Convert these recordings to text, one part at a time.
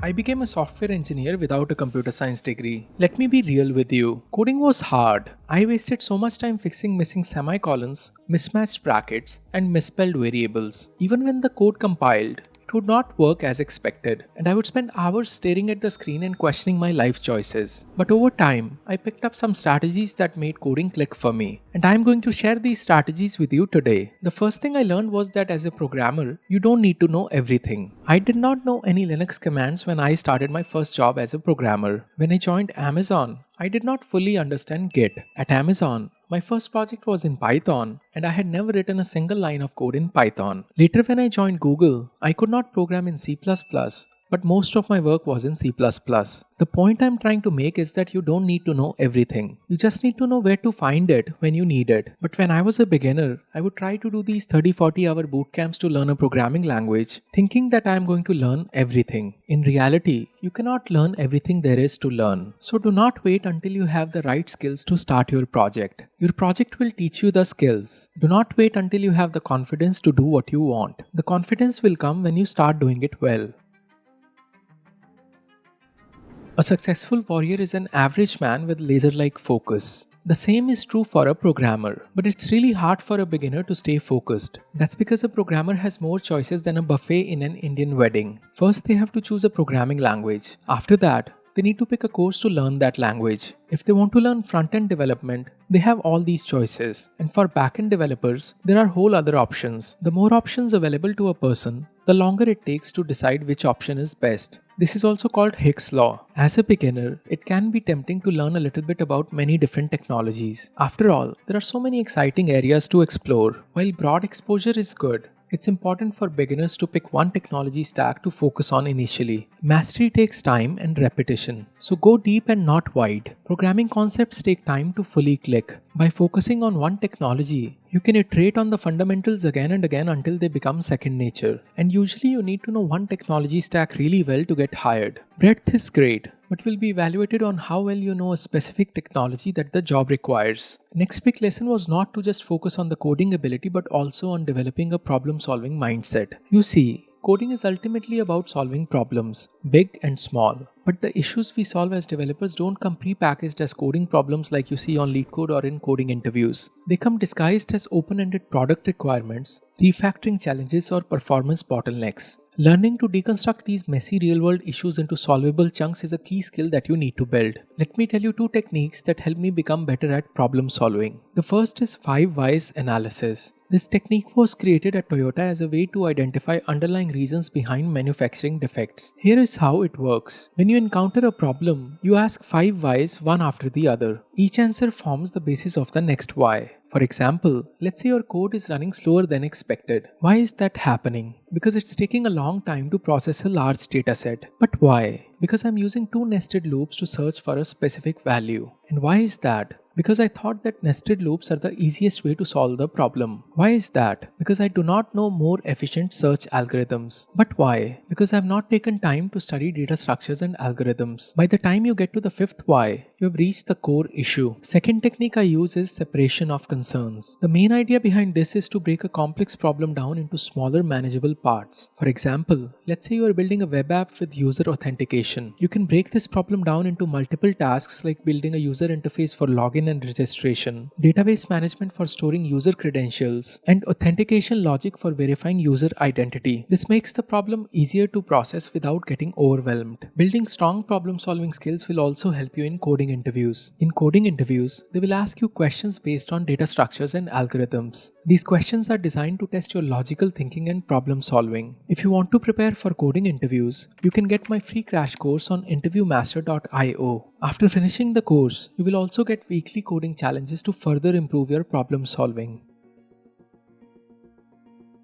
I became a software engineer without a computer science degree. Let me be real with you. Coding was hard. I wasted so much time fixing missing semicolons, mismatched brackets, and misspelled variables. Even when the code compiled, it would not work as expected, and I would spend hours staring at the screen and questioning my life choices. But over time, I picked up some strategies that made coding click for me, and I am going to share these strategies with you today. The first thing I learned was that as a programmer, you don't need to know everything. I did not know any Linux commands when I started my first job as a programmer. When I joined Amazon, I did not fully understand Git. At Amazon, my first project was in Python, and I had never written a single line of code in Python. Later, when I joined Google, I could not program in C++, but most of my work was in C++. The point I'm trying to make is that you don't need to know everything. You just need to know where to find it when you need it. But when I was a beginner, I would try to do these 30-40 hour boot camps to learn a programming language, thinking that I am going to learn everything. In reality, you cannot learn everything there is to learn. So do not wait until you have the right skills to start your project. Your project will teach you the skills. Do not wait until you have the confidence to do what you want. The confidence will come when you start doing it well. A successful warrior is an average man with laser-like focus. The same is true for a programmer, but it's really hard for a beginner to stay focused. That's because a programmer has more choices than a buffet in an Indian wedding. First, they have to choose a programming language. After that, they need to pick a course to learn that language. If they want to learn front-end development, they have all these choices. And for back-end developers, there are whole other options. The more options available to a person, the longer it takes to decide which option is best. This is also called Hicks' law. As a beginner, it can be tempting to learn a little bit about many different technologies. After all, there are so many exciting areas to explore. While broad exposure is good, it's important for beginners to pick one technology stack to focus on initially. Mastery takes time and repetition, so go deep and not wide. Programming concepts take time to fully click. By focusing on one technology, you can iterate on the fundamentals again and again until they become second nature. And usually you need to know one technology stack really well to get hired. Breadth is great, but will be evaluated on how well you know a specific technology that the job requires. Next big lesson was not to just focus on the coding ability but also on developing a problem-solving mindset. You see, coding is ultimately about solving problems, big and small. But the issues we solve as developers don't come pre-packaged as coding problems like you see on LeetCode or in coding interviews. They come disguised as open-ended product requirements, refactoring challenges, or performance bottlenecks. Learning to deconstruct these messy real-world issues into solvable chunks is a key skill that you need to build. Let me tell you two techniques that help me become better at problem solving. The first is 5 whys analysis. This technique was created at Toyota as a way to identify underlying reasons behind manufacturing defects. Here is how it works. When you encounter a problem, you ask 5 whys one after the other. Each answer forms the basis of the next why. For example, let's say your code is running slower than expected. Why is that happening? Because it's taking a long time to process a large dataset. But why? Because I'm using 2 nested loops to search for a specific value. And why is that? Because I thought that nested loops are the easiest way to solve the problem. Why is that? Because I do not know more efficient search algorithms. But why? Because I have not taken time to study data structures and algorithms. By the time you get to the 5th why, you have reached the core issue. Second technique I use is separation of concerns. The main idea behind this is to break a complex problem down into smaller manageable parts. For example, let's say you are building a web app with user authentication. You can break this problem down into multiple tasks like building a user interface for login and registration, database management for storing user credentials, and authentication logic for verifying user identity. This makes the problem easier to process without getting overwhelmed. Building strong problem-solving skills will also help you in coding interviews. In coding interviews, they will ask you questions based on data structures and algorithms. These questions are designed to test your logical thinking and problem solving. If you want to prepare for coding interviews, you can get my free crash course on interviewmaster.io. After finishing the course, you will also get weekly coding challenges to further improve your problem solving.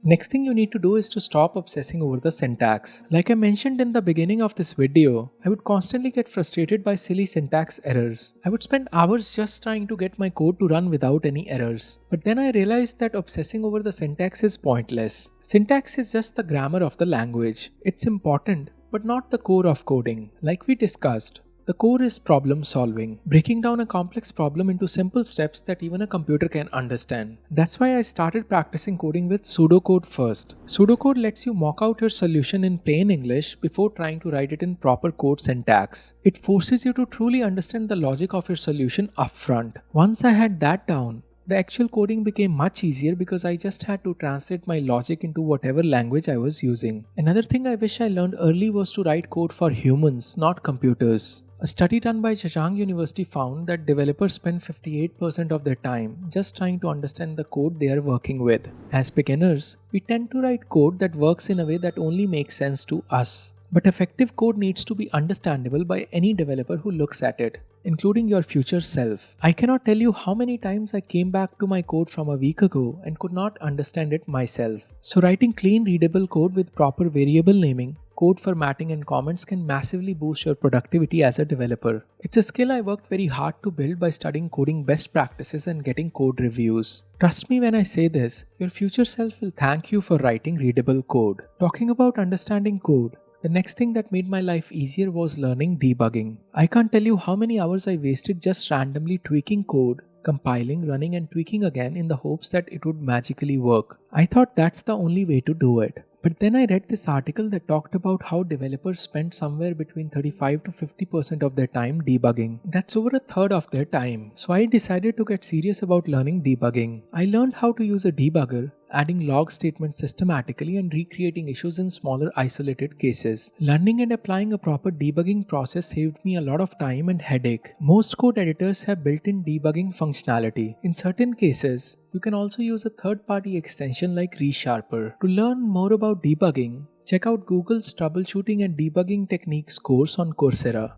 Next thing you need to do is to stop obsessing over the syntax. Like I mentioned in the beginning of this video, I would constantly get frustrated by silly syntax errors. I would spend hours just trying to get my code to run without any errors. But then I realized that obsessing over the syntax is pointless. Syntax is just the grammar of the language. It's important, but not the core of coding. Like we discussed, The core is problem solving, breaking down a complex problem into simple steps that even a computer can understand. That's why I started practicing coding with pseudocode first. Pseudocode lets you mock out your solution in plain English before trying to write it in proper code syntax. It forces you to truly understand the logic of your solution upfront. Once I had that down, the actual coding became much easier because I just had to translate my logic into whatever language I was using. Another thing I wish I learned early was to write code for humans, not computers. A study done by Zhejiang University found that developers spend 58% of their time just trying to understand the code they are working with. As beginners, we tend to write code that works in a way that only makes sense to us. But effective code needs to be understandable by any developer who looks at it, including your future self. I cannot tell you how many times I came back to my code from a week ago and could not understand it myself. So writing clean, readable code with proper variable naming, code formatting and comments can massively boost your productivity as a developer. It's a skill I worked very hard to build by studying coding best practices and getting code reviews. Trust me when I say this, your future self will thank you for writing readable code. Talking about understanding code, the next thing that made my life easier was learning debugging. I can't tell you how many hours I wasted just randomly tweaking code, compiling, running and tweaking again in the hopes that it would magically work. I thought that's the only way to do it. But then I read this article that talked about how developers spend somewhere between 35 to 50% of their time debugging. That's over a third of their time. So I decided to get serious about learning debugging. I learned how to use a debugger, adding log statements systematically and recreating issues in smaller isolated cases. Learning and applying a proper debugging process saved me a lot of time and headache. Most code editors have built-in debugging functionality. In certain cases, you can also use a third-party extension like ReSharper. To learn more about debugging, check out Google's Troubleshooting and Debugging Techniques course on Coursera.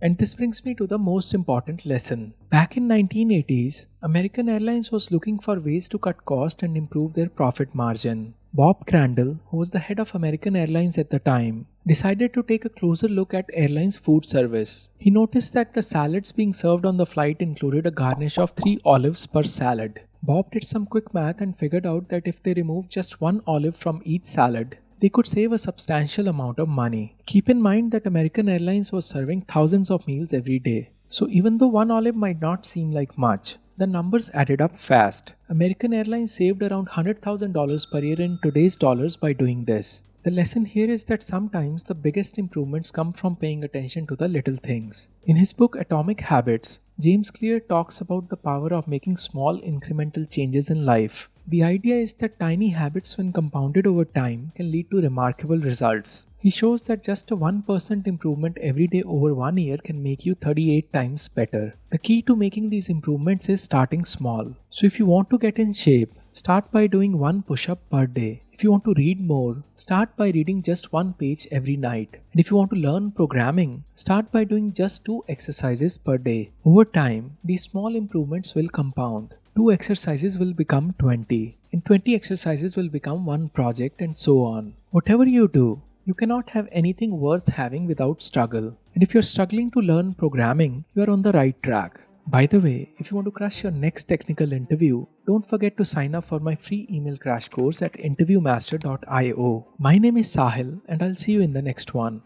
And this brings me to the most important lesson. Back in 1980s, American Airlines was looking for ways to cut cost and improve their profit margin. Bob Crandall, who was the head of American Airlines at the time, decided to take a closer look at airlines' food service. He noticed that the salads being served on the flight included a garnish of 3 olives per salad. Bob did some quick math and figured out that if they removed just 1 olive from each salad, they could save a substantial amount of money. Keep in mind that American Airlines was serving thousands of meals every day. So even though 1 olive might not seem like much, the numbers added up fast. American Airlines saved around $100,000 per year in today's dollars by doing this. The lesson here is that sometimes the biggest improvements come from paying attention to the little things. In his book Atomic Habits, James Clear talks about the power of making small incremental changes in life. The idea is that tiny habits, when compounded over time, can lead to remarkable results. He shows that just a 1% improvement every day over 1 year can make you 38 times better. The key to making these improvements is starting small. So if you want to get in shape, start by doing 1 push-up per day. If you want to read more, start by reading just 1 page every night. And if you want to learn programming, start by doing just 2 exercises per day. Over time, these small improvements will compound. 2 exercises will become 20, and 20 exercises will become 1 project, and so on. Whatever you do, you cannot have anything worth having without struggle. And if you're struggling to learn programming, you are on the right track. By the way, if you want to crush your next technical interview, don't forget to sign up for my free email crash course at interviewmaster.io. My name is Sahil, and I'll see you in the next one.